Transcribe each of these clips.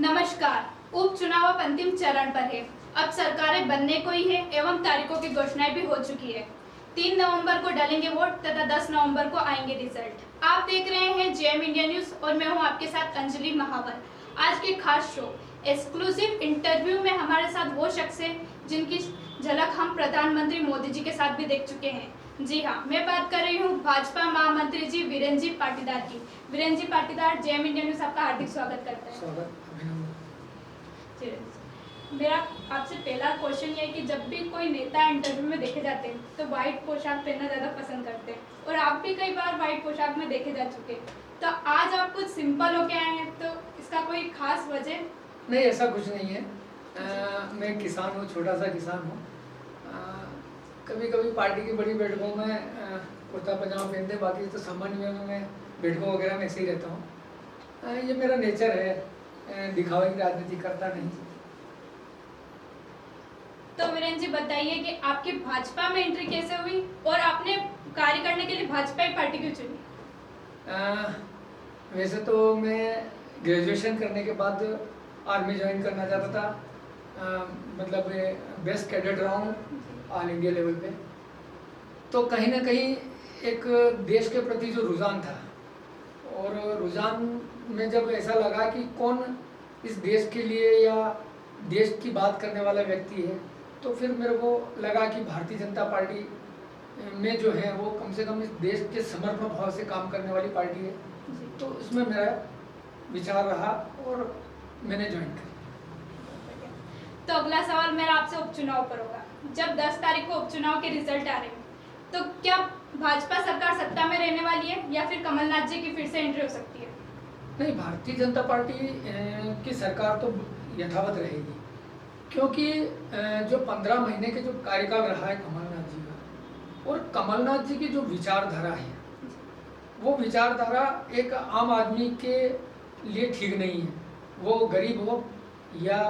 नमस्कार। उपचुनाव अब अंतिम चरण पर है। अब सरकारें बनने को ही है एवं तारीखों की घोषणाएं भी हो चुकी है। 3 नवंबर को डालेंगे वोट तथा 10 नवंबर को आएंगे रिजल्ट। आप देख रहे हैं जेएम इंडिया न्यूज और मैं हूं आपके साथ अंजलि महावर। आज के खास शो एक्सक्लूसिव इंटरव्यू में हमारे साथ वो शख्स है जिनकी झलक हम प्रधानमंत्री मोदी जी के साथ भी देख चुके हैं। जी हाँ, मैं बात कर रही हूँ भाजपा महामंत्री जी वीरेंद्र जी पाटीदार की। Virendra ji Patidar, JM India news आपका हार्दिक स्वागत करता है। मेरा आपसे पहला क्वेश्चन ये है कि जब भी कोई नेता इंटरव्यू में देखे जाते हैं तो व्हाइट पोशाक पहनना ज़्यादा पसंद करते हैं और आप भी कई बार व्हाइट पोशाक में देखे जा चुके हैं। तो आज आप कुछ सिंपल होके आए हैं, तो इसका कोई खास वजह? नहीं, ऐसा कुछ नहीं है। मैं किसान हूँ, छोटा सा किसान हूँ। कभी कभी पार्टी की बड़ी बैठकों में कुर्ता पजामा पहनते, बाकी तो सामान्य में मैं बैठकों वगैरह में ऐसे ही रहता हूँ। ये मेरा नेचर है, दिखावे की राजनीति करता नहीं। तो वीरेंद्र जी बताइए कि आपकी भाजपा में एंट्री कैसे हुई और आपने कार्य करने के लिए भाजपा ही पार्टी क्यों चुनी? वैसे तो मैं ग्रेजुएशन करने के बाद आर्मी ज्वाइन करना चाहता था। मतलब बेस्ट कैडेट रहा हूँ ऑल इंडिया लेवल पे। तो कहीं ना कहीं एक देश के प्रति जो रुझान था, और रुझान में जब ऐसा लगा कि कौन इस देश के लिए या देश की बात करने वाला व्यक्ति है, तो फिर मेरे को लगा कि भारतीय जनता पार्टी में जो है वो कम से कम इस देश के समर्पण भाव से काम करने वाली पार्टी है। तो इसमें मेरा विचार रहा और मैंने ज्वाइन किया। तो अगला सवाल मेरा आपसे उपचुनाव पर होगा। जब 10 तारीख को उपचुनाव के रिजल्ट आ रहे हैं, तो क्या भाजपा सरकार सत्ता में रहने वाली है या फिर कमलनाथ जी की फिर से एंट्री हो सकती है? नहीं, भारतीय जनता पार्टी की सरकार तो यथावत रहेगी, क्योंकि जो 15 महीने के जो कार्यकाल रहा है कमलनाथ जी का, और कमलनाथ जी की जो विचारधारा है, वो विचारधारा एक आम आदमी के लिए ठीक नहीं है। वो गरीब हो या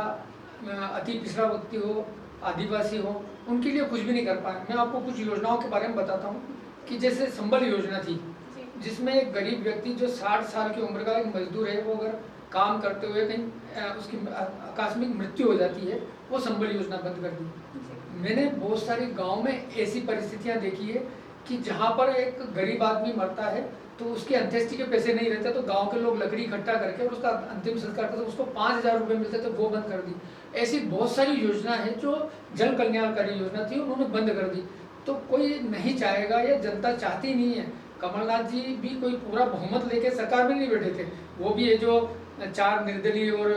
अति पिछड़ा व्यक्ति हो, आदिवासी हो, उनके लिए कुछ भी नहीं कर पाए। मैं आपको कुछ योजनाओं के बारे में बताता हूँ कि जैसे संबल योजना थी, जिसमें एक गरीब व्यक्ति जो 60 साल की उम्र का एक मजदूर है, वो अगर काम करते हुए कहीं उसकी आकस्मिक मृत्यु हो जाती है, वो संबल योजना बंद कर दी। मैंने बहुत सारे गाँव में ऐसी परिस्थितियाँ देखी है कि जहाँ पर एक गरीब आदमी मरता है तो उसके अंत्येष्टि के पैसे नहीं रहते, तो गांव के लोग लकड़ी इकट्ठा करके और उसका अंतिम संस्कार करते, उसको 5,000 रुपये मिलते, तो वो बंद कर दी। ऐसी बहुत सारी योजना है जो जन कल्याणकारी योजना थी, उन्होंने बंद कर दी। तो कोई नहीं चाहेगा, या जनता चाहती नहीं है। कमलनाथ जी भी कोई पूरा बहुमत लेके सरकार में नहीं बैठे थे, वो भी है जो 4 निर्दलीय और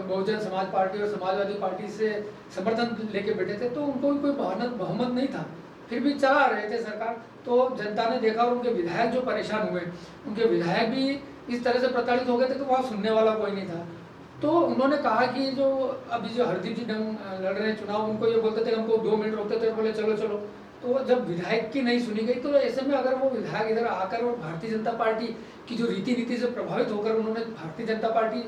बहुजन समाज पार्टी और समाजवादी पार्टी से समर्थन लेके बैठे थे, तो उनको भी कोई बहुमत नहीं था, फिर भी चला रहे थे सरकार। तो जनता ने देखा और उनके विधायक जो परेशान हुए, उनके विधायक भी इस तरह से प्रताड़ित हो गए थे कि वहाँ सुनने वाला कोई नहीं था। तो उन्होंने कहा कि जो अभी जो हरदीप जी डंग लड़ रहे हैं चुनाव, उनको ये बोलते थे, हमको 2 मिनट रोकते थे, बोले चलो चलो। तो जब विधायक की नहीं सुनी गई, तो ऐसे में अगर वो विधायक इधर आकर और भारतीय जनता पार्टी की जो रीति नीति से प्रभावित होकर उन्होंने भारतीय जनता पार्टी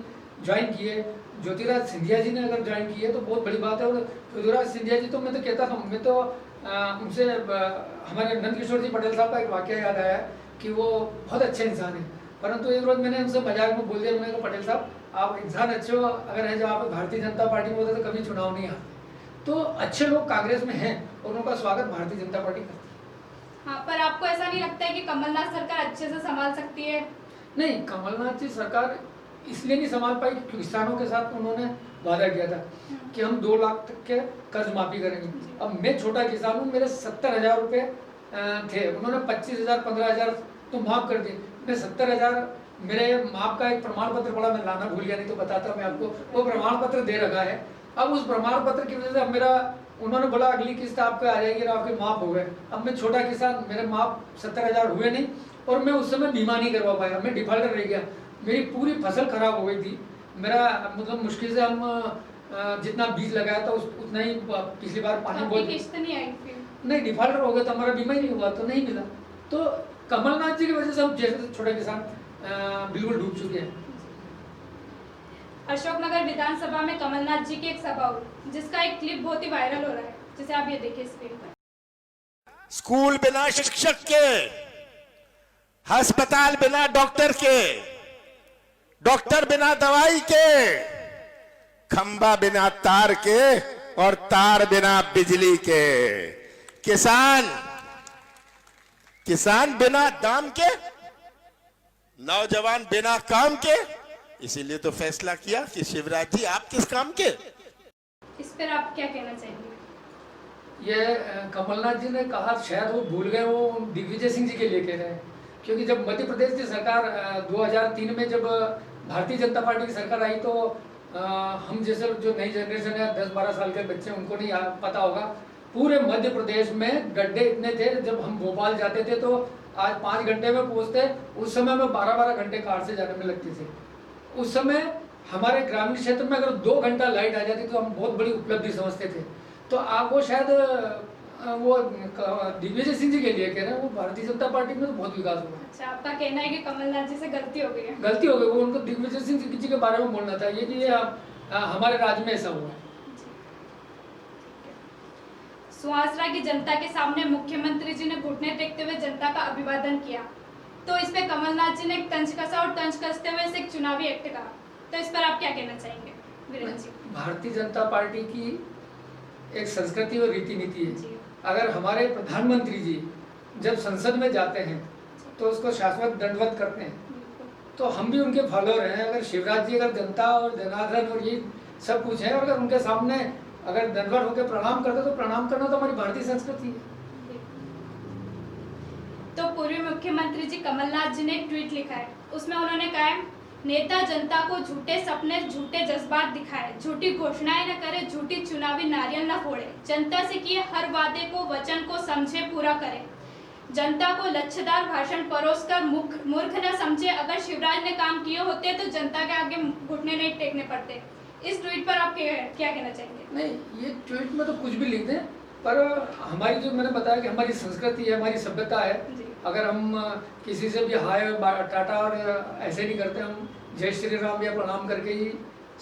ज्वाइन की है, ज्योतिराज सिंधिया जी ने अगर ज्वाइन की है, तो बहुत बड़ी बात है। और ज्योतिराज सिंधिया जी तो मैं तो कहता था, मैं तो उनसे हमारे नंद किशोर जी पटेल साहब का एक वाकया याद आया कि वो बहुत अच्छे इंसान है, परंतु एक रोज मैंने उनसे मजाक में बोल दिया, मैंने कहा पटेल साहब आप इंसान अच्छे हो, अगर है जो आप भारतीय जनता पार्टी में होते तो कभी चुनाव नहीं आते। तो अच्छे लोग कांग्रेस में हैं और उनका स्वागत भारतीय जनता पार्टी करती है। हाँ, पर आपको ऐसा नहीं लगता है कि कमलनाथ सरकार अच्छे से संभाल सकती है? नहीं, कमलनाथ जी सरकार इसलिए नहीं संभाल पाई कि किसानों के साथ उन्होंने वादा किया था कि हम 2 लाख तक के कर्ज माफी करेंगे। अब मैं छोटा किसान हूँ, मेरे 70,000 रुपये थे, उन्होंने 25,000 15,000 तो माफ कर दिए। मैं 70,000 मेरे माफ का एक प्रमाण पत्र पड़ा, मैं लाना भूल गया, नहीं तो बताता मैं आपको। वो प्रमाण पत्र दे रखा है। अब उस प्रमाण पत्र की वजह से अब मेरा, उन्होंने बोला अगली किस्त आपके आ जाएगी और आपके माफ हो गए। अब मैं छोटा किसान, मेरे माफ 70,000 हुए नहीं, और मैं उस समय बीमा नहीं करवा पाया, मैं डिफॉल्टर रह गया। मेरी पूरी फसल खराब हो गई थी। मेरा मतलब मुश्किल से हम जितना बीज लगाया था उतना ही पिछली बार पानी बहुत किस्त नहीं आई, फिर नहीं डिफॉल्टर हो गया, तो हमारा बीमा ही नहीं हुआ, तो नहीं मिला। तो कमलनाथ जी की वजह से हम जैसे छोटे किसान बिल्कुल डूब चुके हैं। अशोकनगर विधानसभा में कमलनाथ जी की एक सभा हुई, जिसका एक क्लिप बहुत ही वायरल हो रहा है, जिसे आप ये देखिए स्क्रीन पर। स्कूल बिना शिक्षक के, अस्पताल बिना डॉक्टर के, डॉक्टर बिना दवाई के, खंबा बिना तार के और तार बिना बिजली के। किसान बिना दाम के, नौजवान बिना काम के। इसीलिए तो फैसला किया कि शिवराज जी आप किस काम के। इस पर आप क्या कहना चाहेंगे? ये कमलनाथ जी ने कहा, शायद वो भूल गए, वो दिग्विजय सिंह जी के लिए कह रहे हैं। क्योंकि जब मध्य प्रदेश की सरकार 2003 में जब भारतीय जनता पार्टी की सरकार आई तो हम जैसे जो नई जनरेशन है 10-12 साल के बच्चे, उनको नहीं पता होगा, पूरे मध्य प्रदेश में गड्ढे इतने थे। जब हम भोपाल जाते थे तो आज 5 घंटे में पहुंचते, उस समय में 12-12 घंटे कार से जाने में लगते थे। उस समय हमारे ग्रामीण क्षेत्र में अगर 2 घंटा लाइट आ जाती तो हम बहुत बड़ी उपलब्धि समझते थे। तो आप वो शायद वो दिग्विजय सिंह जी के लिए कह रहे हैं, वो भारतीय जनता पार्टी में तो बहुत विकास हुआ। अच्छा, आपका कहना है कि कमलनाथ जी से गलती हो गई है? गलती हो गई, वो उनको दिग्विजय सिंह जी के बारे में बोलना था, ये कि हमारे राज्य में ऐसा हुआ है। सुहासरा की जनता के सामने मुख्यमंत्री जी ने घुटने टेकते हुए जनता का अभिवादन किया, तो इस पे कमलनाथ जी ने तंज कसा और तंज कसते हुए इसे एक चुनावी एक्ट कहा, तो इस पर आप क्या कहना चाहेंगे वीरेंद्र जी? भारतीय जनता पार्टी की एक संस्कृति और रीति नीति है। जी। अगर हमारे प्रधानमंत्री जी जब संसद में जाते हैं तो उसको शाश्वत दंडवत करते हैं, तो हम भी उनके फॉलोअर हैं। अगर शिवराज जी अगर जनता और जनार्दन और ये सब कुछ है, और अगर उनके सामने अगर दंडवत होकर प्रणाम करते तो प्रणाम करना तो हमारी भारतीय संस्कृति है। तो पूर्व मुख्यमंत्री जी कमलनाथ जी ने एक ट्वीट लिखा है, उसमें उन्होंने कहा है, नेता जनता को झूठे सपने झूठे जज्बात दिखाए, झूठी घोषणाएं न करे, झूठी चुनावी नारियल न फोड़े, जनता से किए हर वादे को वचन को समझे पूरा करे, जनता को लच्छेदार भाषण परोसकर मूर्ख न समझे। अगर शिवराज ने काम किए होते तो जनता के आगे घुटने नहीं टेकने पड़ते। इस ट्वीट पर आप क्या कहना चाहेंगे? नहीं, ये ट्वीट में तो कुछ भी लिख दें, पर हमारी जो मैंने बताया कि हमारी संस्कृति है, हमारी सभ्यता है। अगर हम किसी से भी हाय टाटा और ऐसे नहीं करते, हम जय श्री राम या प्रणाम करके ही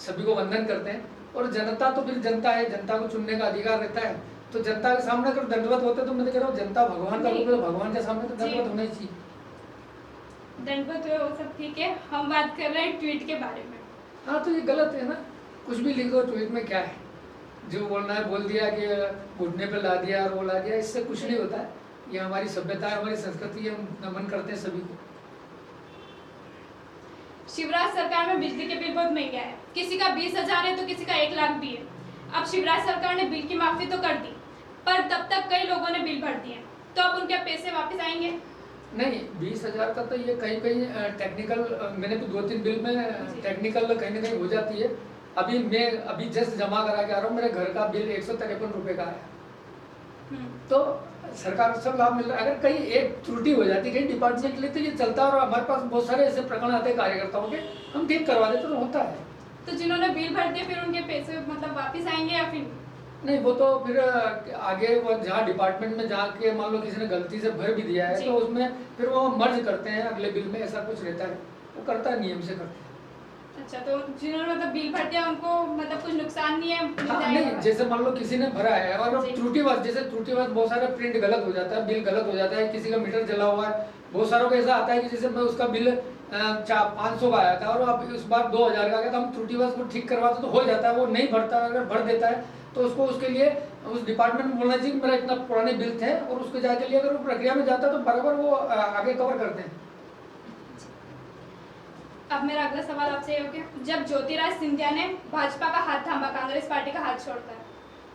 सभी को वंदन करते हैं। और जनता तो फिर जनता है, जनता को चुनने का अधिकार रहता है। तो जनता के सामने अगर दंडवत होते तो मैं तो कह रहा हूँ जनता भगवान का रूप है, तो भगवान के सामने तो दंडवत होना ही चाहिए। दंडवत हुए वो सब ठीक है, हम बात कर रहे हैं ट्वीट के बारे में। हाँ, तो ये गलत है ना, कुछ भी लिखो ट्वीट में, क्या है, जो बोलना है बोल दिया कि घुटने पे ला दिया और वो ला दिया, इससे कुछ नहीं होता है। ये हमारी सभ्यता है, हमारी संस्कृति है, हम नमन करते हैं सभी को। शिवराज सरकार में बिजली के बिल बहुत महंगे आए, किसी का 20,000 है तो किसी का 1 लाख भी है। अब शिवराज सरकार ने बिल की माफी तो कर दी, पर तब तक कई लोगों ने बिल भर दिए, तो अब उनके पैसे वापस आएंगे? नहीं, 20,000 का तो ये कहीं टेक्निकल, मैंने तो 2-3 बिल में टेक्निकल कहीं ना कहीं हो जाती है। अभी जस्ट जमा करा के आ रहा हूँ, मेरे घर का बिल 153 रुपये का आया। तो सरकार को सब लाभ मिल रहा है। अगर कहीं एक त्रुटि हो जाती कहीं डिपार्टमेंट के लिए तो ये चलता है, और हमारे पास बहुत सारे ऐसे प्रकरण आते हैं कार्यकर्ताओं के, हम ठीक करवा देते तो होता है। तो जिन्होंने बिल भर दिए फिर उनके पैसे मतलब वापस आएंगे या फिर नहीं? वो तो फिर आगे वो जहाँ डिपार्टमेंट में जाके मान लो किसी ने गलती से भर भी दिया है तो उसमें फिर वो मर्ज करते हैं अगले बिल में, ऐसा कुछ रहता है, वो करता है, नियम से करते हैं। अच्छा, तो जिन्होंने मतलब बिल भर दिया उनको मतलब कुछ नुकसान नहीं है? नहीं, जैसे मान लो किसी ने भरा है और त्रुटिवश, जैसे त्रुटिवश बहुत सारे प्रिंट गलत हो जाता है, बिल गलत हो जाता है, किसी का मीटर जला हुआ है, बहुत सारों का ऐसा आता है कि जैसे मैं उसका बिल 500 का आया था और अब इस बार 2,000 का आ गया, तो हम त्रुटिवश को ठीक करवाते तो हो जाता है। वो नहीं भरता, अगर भर देता है तो उसको उसके लिए उस डिपार्टमेंट में बोलना चाहिए कि मेरा इतना पुराने बिल थे, और उसके जाके लिए अगर वो प्रक्रिया में जाता है तो बराबर वो आगे कवर करते हैं। अब मेरा अगला सवाल आपसे ये हो गया, जब ज्योतिराज सिंधिया ने भाजपा का हाथ थामा, कांग्रेस पार्टी का हाथ छोड़ता है,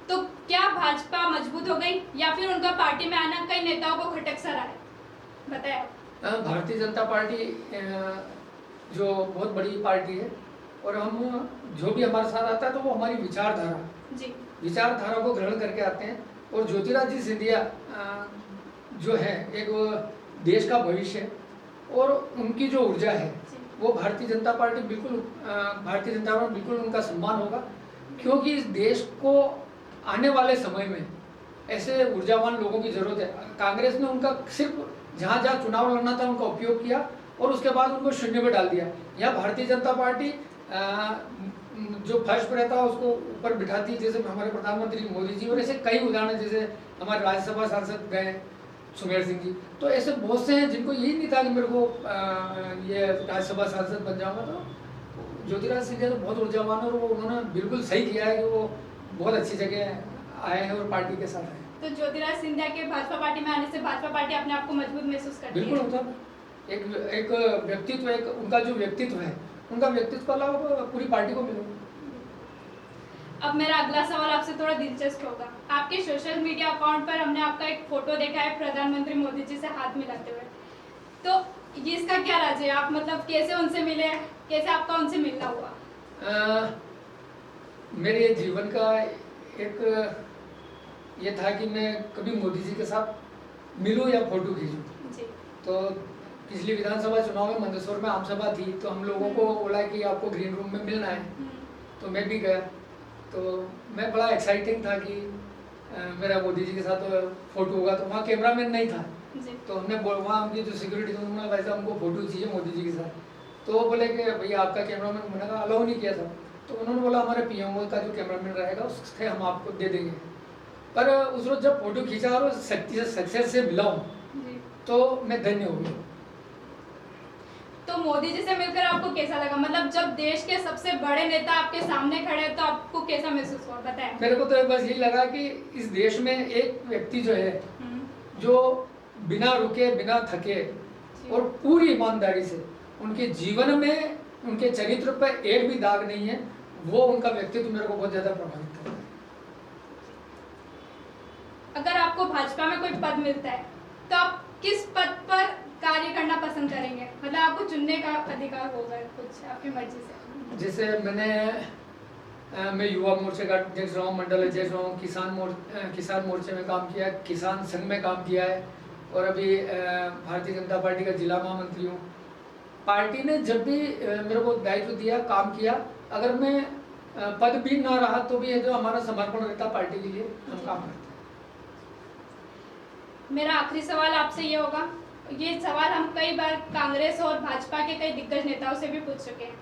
तो क्या भाजपा मजबूत हो गई या फिर उनका पार्टी में आना कई नेताओं को खटक सा रहा है? बताया। भारतीय जनता पार्टी जो बहुत बड़ी पार्टी है, और हम जो भी हमारे साथ आता है तो वो हमारी विचारधारा को ग्रहण करके आते हैं। और ज्योतिराज जी सिंधिया जो है एक देश का भविष्य है, और उनकी जो ऊर्जा है वो भारतीय जनता पार्टी बिल्कुल उनका सम्मान होगा, क्योंकि इस देश को आने वाले समय में ऐसे ऊर्जावान लोगों की जरूरत है। कांग्रेस ने उनका सिर्फ जहाँ जहाँ चुनाव लड़ना था उनका उपयोग किया और उसके बाद उनको शून्य में डाल दिया। यहाँ भारतीय जनता पार्टी जो फर्श पर रहता है उसको ऊपर बिठाती है, जैसे हमारे प्रधानमंत्री मोदी जी, और ऐसे कई उदाहरण, जैसे हमारे राज्यसभा सांसद गए सुमेर सिंह जी, तो ऐसे बहुत से हैं जिनको यही नहीं था कि मेरे को ये राज्यसभा सांसद बन जाऊंगा, तो ज्योतिराज सिंधिया तो बहुत ऊर्जावान है और वो उन्होंने बिल्कुल सही किया है कि वो बहुत अच्छी जगह आए हैं और पार्टी के साथ आए हैं। तो ज्योतिराज सिंधिया के भाजपा पार्टी में आने से भाजपा पार्टी अपने आप को मजबूत महसूस करती बिल्कुल है। होता है। एक व्यक्तित्व, एक उनका जो व्यक्तित्व है, उनका व्यक्तित्व का लाभ पूरी पार्टी को मिलेगा। अब मेरा अगला सवाल आपसे थोड़ा दिलचस्प होगा। आपके सोशल मीडिया अकाउंट पर हमने आपका एक फोटो देखा है प्रधानमंत्री मोदी जी से हाथ मिलाते हुए, तो ये इसका क्या राज है? आप मतलब कैसे उनसे मिले, कैसे आपका उनसे मिलना हुआ? मेरे जीवन का एक ये था कि मैं कभी मोदी जी के साथ मिलूं या फोटो खींचूं। जी। तो पिछली विधानसभा चुनाव में मंदसौर में आम सभा थी, तो हम लोगों को बोला कि आपको ग्रीन रूम में मिलना है, तो मैं भी गया। तो मैं बड़ा एक्साइटिंग था कि मेरा मोदी जी के साथ फोटो होगा। तो वहाँ कैमरामैन नहीं था, जी। तो हमने वहाँ उनकी जो सिक्योरिटी थी उन्होंने वैसे हमको फोटो चाहिए मोदी जी के साथ। तो वो बोले कि भैया आपका कैमरामैन, मैंने कहा अलाउ नहीं किया था। तो उन्होंने बोला हमारे पीएमओ का जो कैमरामैन रहेगा उससे हम आपको दे देंगे। पर उस रोज जब फोटो खींचा और सक्सेस से मिला हूँ, जी। तो मैं धन्य हो गया। तो मोदी जी से मिलकर आपको कैसा लगा? मतलब जब देश के सबसे बड़े नेता आपके सामने खड़े हैं, तो आपको कैसा महसूस हुआ, बताएं। मेरे को तो बस यही लगा कि इस देश में एक व्यक्ति जो है, जो बिना रुके बिना थके और पूरी ईमानदारी से उनके जीवन में, उनके चरित्र पर एक भी दाग नहीं है, वो उनका व्यक्तित्व मेरे को बहुत ज्यादा प्रभावित करता है। अगर आपको भाजपा में कोई पद मिलता है, तो आप किस पद पर कार्य करना पसंद करेंगे? मतलब आपको चुनने का अधिकार होगा कुछ आपकी मर्जी से। जैसे मैं युवा मोर्चे का अध्यक्ष रहा हूँ, मंडल अध्यक्ष रहा हूँ, किसान मोर्चे में काम किया है, किसान संघ में काम किया है, और अभी भारतीय जनता पार्टी का जिला महामंत्री हूँ। पार्टी ने जब भी मेरे को दायित्व दिया, काम किया, अगर मैं पद भी ना रहा तो भी ये जो हमारा समर्पण रहता पार्टी के लिए, हम काम करते हैं। मेरा आखिरी सवाल आपसे ये होगा, ये सवाल हम कई बार कांग्रेस और भाजपा के कई दिग्गज नेताओं से भी पूछ चुके हैं।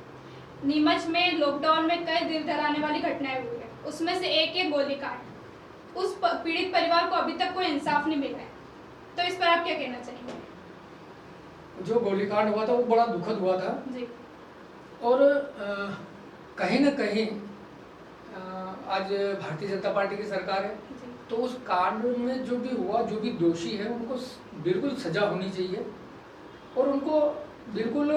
नीमच में लॉकडाउन में कई दिल दहलाने वाली घटनाएं हुई है, उसमें से एक गोलीकांड। उस पीड़ित परिवार को अभी तक कोई इंसाफ नहीं मिला है, तो इस पर आप क्या कहना चाहेंगे? जो गोलीकांड हुआ था वो बड़ा दुखद हुआ था जी। और कहीं ना कहीं आज भारतीय जनता पार्टी की सरकार है, तो उस कांड में जो भी हुआ, जो भी दोषी है, उनको बिल्कुल सजा होनी चाहिए। और उनको बिल्कुल,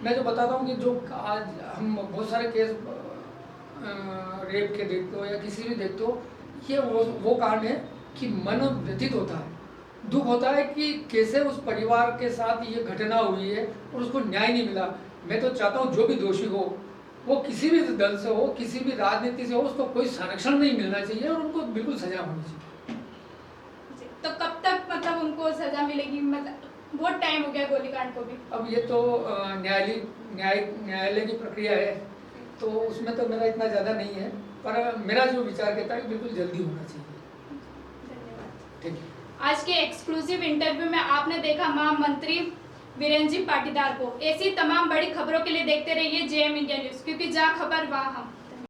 मैं जो बताता हूँ कि जो आज हम बहुत सारे केस रेप के देखते हो या किसी भी देखते हो, ये वो कांड है कि मन व्यथित होता है, दुख होता है कि कैसे उस परिवार के साथ ये घटना हुई है और उसको न्याय नहीं मिला। मैं तो चाहता हूँ जो भी दोषी हो, वो किसी भी दल से हो, किसी भी राजनीति से हो, उसको कोई संरक्षण नहीं मिलना चाहिए और उनको बिल्कुल सजा होनी चाहिए। तो कब तक मतलब उनको सजा मिलेगी? मतलब बहुत टाइम हो गया गोलीकांड को भी। अब ये तो न्यायालय की प्रक्रिया है, तो उसमें तो मेरा इतना ज़्यादा नहीं है, पर मेरा जो विचार कहता है बिल्कुल जल्दी होना चाहिए। धन्यवाद। ठीक है। आज के एक्सक्लूसिव इंटरव्यू में आपने देखा महामंत्री वीरेंद्र जी पाटीदार को। ऐसी तमाम बड़ी खबरों के लिए देखते रहिए जेएम इंडिया न्यूज़, क्योंकि जहाँ खबर वहाँ हम।